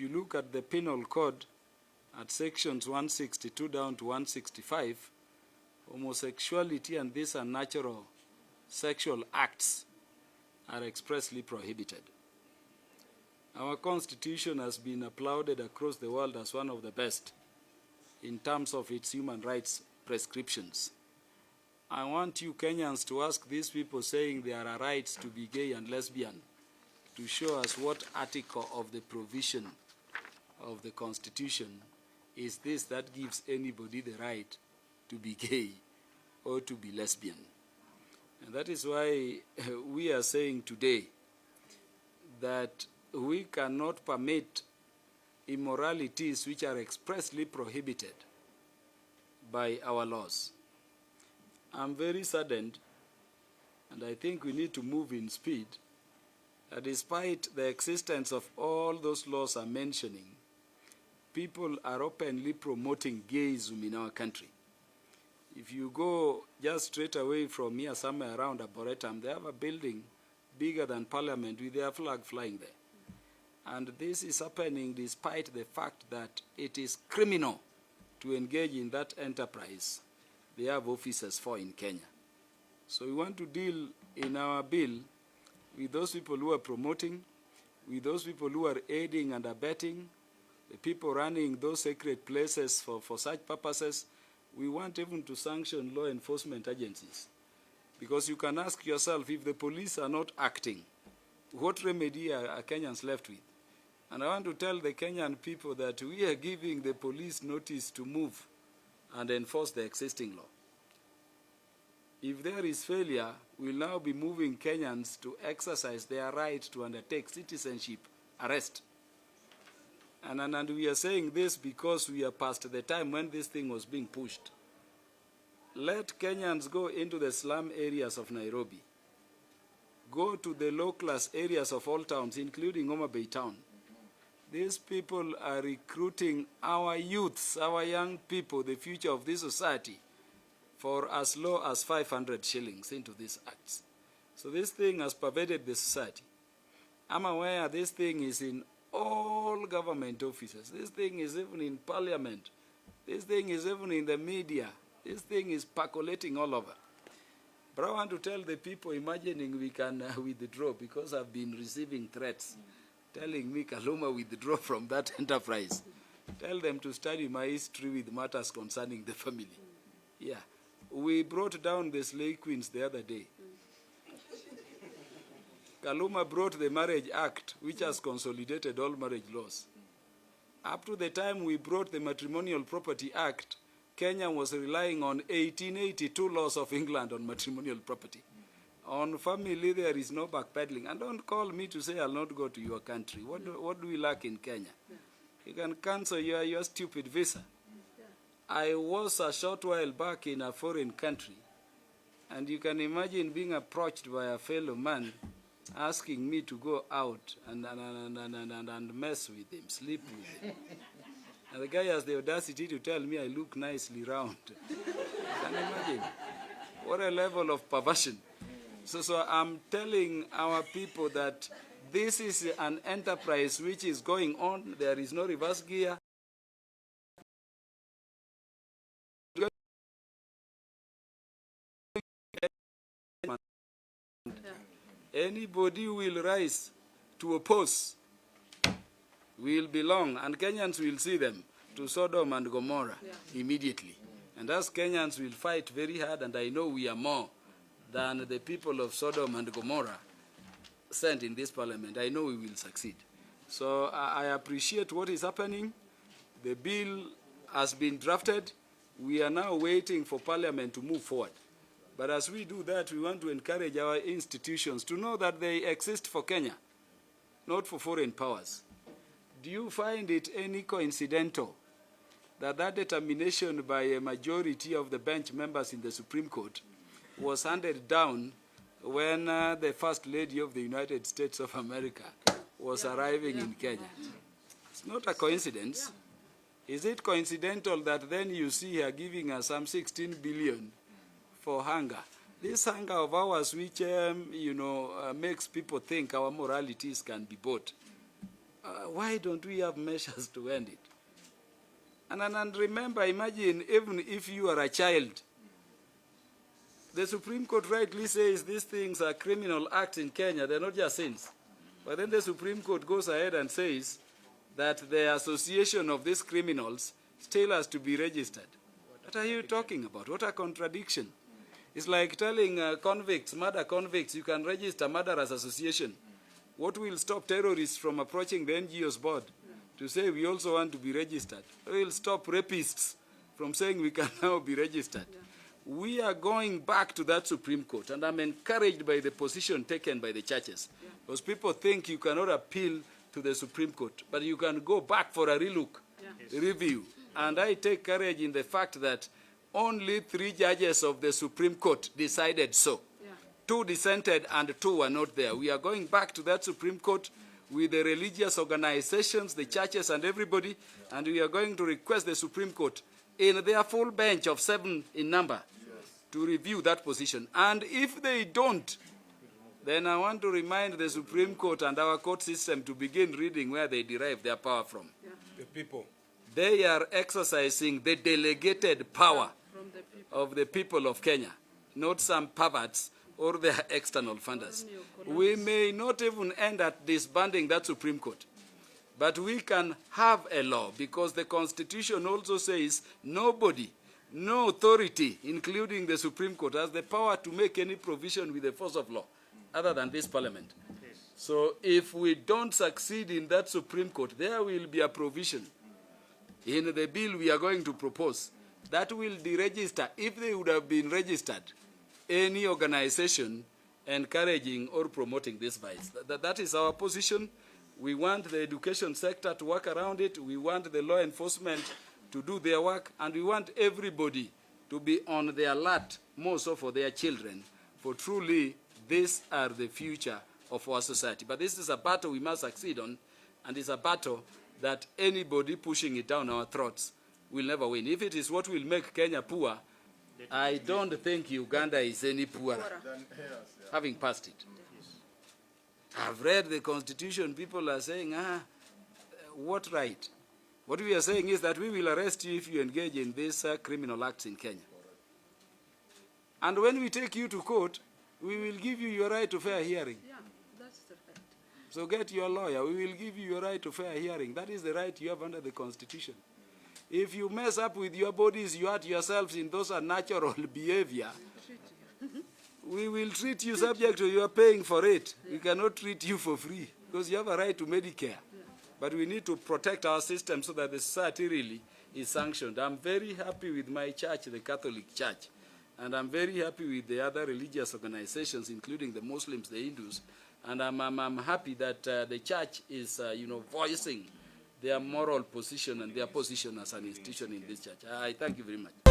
you look at the penal code at sections 162 down to 165, homosexuality and these unnatural sexual acts are expressly prohibited. Our Constitution has been applauded across the world as one of the best in terms of its human rights prescriptions. I want you Kenyans to ask these people saying there are rights to be gay and lesbian to show us what article of the provision of the Constitution is this that gives anybody the right to be gay or to be lesbian. And that is why we are saying today that we cannot permit immoralities which are expressly prohibited by our laws. I'm very saddened, and I think we need to move in speed, that despite the existence of all those laws I'm mentioning, people are openly promoting gayism in our country. If you go just straight away from here, somewhere around Arboretum, they have a building bigger than Parliament with their flag flying there. And this is happening despite the fact that it is criminal to engage in that enterprise they have officers for in Kenya. So we want to deal in our bill with those people who are promoting, with those people who are aiding and abetting, the people running those sacred places for such purposes. We want even to sanction law enforcement agencies. Because you can ask yourself, if the police are not acting, what remedy are Kenyans left with? And I want to tell the Kenyan people that we are giving the police notice to move and enforce the existing law. If there is failure, we'll now be moving Kenyans to exercise their right to undertake citizenship arrest. And we are saying this because we are past the time when this thing was being pushed. Let Kenyans go into the slum areas of Nairobi. Go to the low-class areas of all towns, including Homa Bay town. These people are recruiting our youths, our young people, the future of this society, for as low as 500 shillings into these acts. So this thing has pervaded the society. I'm aware this thing is in all government offices. This thing is even in Parliament. This thing is even in the media. This thing is percolating all over. But I want to tell the people imagining we can withdraw, because I've been receiving threats telling me, Kaluma, withdraw from that enterprise. Tell them to study my history with matters concerning the family. Yeah. We brought down the slave queens the other day. Kaluma brought the Marriage Act, which has consolidated all marriage laws. Up to the time we brought the Matrimonial Property Act, Kenya was relying on 1882 laws of England on matrimonial property. On family, there is no backpedaling. And don't call me to say I'll not go to your country. What do we lack in Kenya? You can cancel your stupid visa. I was a short while back in a foreign country, and you can imagine being approached by a fellow man asking me to go out and mess with him, sleep with him. And the guy has the audacity to tell me I look nicely round. Can you imagine? What a level of perversion. So I'm telling our people that this is an enterprise which is going on. There is no reverse gear. Anybody will rise to oppose will belong, and Kenyans will see them, to Sodom and Gomorrah immediately. And as Kenyans will fight very hard, and I know we are more than the people of Sodom and Gomorrah sent in this parliament. I know we will succeed. So I appreciate what is happening. The bill has been drafted. We are now waiting for Parliament to move forward. But as we do that, we want to encourage our institutions to know that they exist for Kenya, not for foreign powers. Do you find it any coincidental that that determination by a majority of the bench members in the Supreme Court was handed down when the First Lady of the United States of America was arriving in Kenya? It's not a coincidence. Is it coincidental that then you see her giving us some 16 billion for hunger? This hunger of ours, which makes people think our moralities can be bought. why don't we have measures to end it? And remember, imagine, even if you are a child, the Supreme Court rightly says these things are criminal acts in Kenya. They're not just sins. But then the Supreme Court goes ahead and says that the association of these criminals still has to be registered. What are you talking about? What a contradiction. It's like telling convicts, murder convicts, you can register murderers association. What will stop terrorists from approaching the NGO's board to say we also want to be registered? What will stop rapists from saying we can now be registered? We are going back to that Supreme Court, and I'm encouraged by the position taken by the churches. Because people think you cannot appeal to the Supreme Court, but you can go back for a relook, review. And I take courage in the fact that only 3 judges of the Supreme Court decided so. 2 dissented and 2 were not there. We are going back to that Supreme Court with the religious organizations, the churches and everybody, and we are going to request the Supreme Court in their full bench of 7 in number to review that position. And if they don't, then I want to remind the Supreme Court and our court system to begin reading where they derive their power from. The people. They are exercising the delegated power of the people of Kenya, not some perverts or their external funders. We may not even end at disbanding that Supreme Court, but we can have a law, because the Constitution also says nobody, no authority, including the Supreme Court, has the power to make any provision with the force of law other than this Parliament. So if we don't succeed in that Supreme Court, there will be a provision in the bill we are going to propose that will deregister, if they would have been registered, any organization encouraging or promoting this vice. That is our position. We want the education sector to work around it. We want the law enforcement to do their work. And we want everybody to be on the alert, more so for their children. For truly, these are the future of our society. But this is a battle we must succeed on. And it's a battle that anybody pushing it down our throats will never win. If it is what will make Kenya poor, I don't think Uganda is any poorer, having passed it. I've read the Constitution. People are saying, what right? What we are saying is that we will arrest you if you engage in these criminal acts in Kenya. And when we take you to court, we will give you your right to fair hearing. Yeah, that's the right. So get your lawyer. We will give you your right to fair hearing. That is the right you have under the Constitution. If you mess up with your bodies, you hurt yourselves in those unnatural behavior, we will treat you subject to your paying for it. We cannot treat you for free, because you have a right to Medicare. But we need to protect our system so that the society really is sanctioned. I'm very happy with my church, the Catholic Church. And I'm very happy with the other religious organizations, including the Muslims, the Hindus. And I'm happy that the church is, voicing their moral position and their position as an institution in this church. I thank you very much.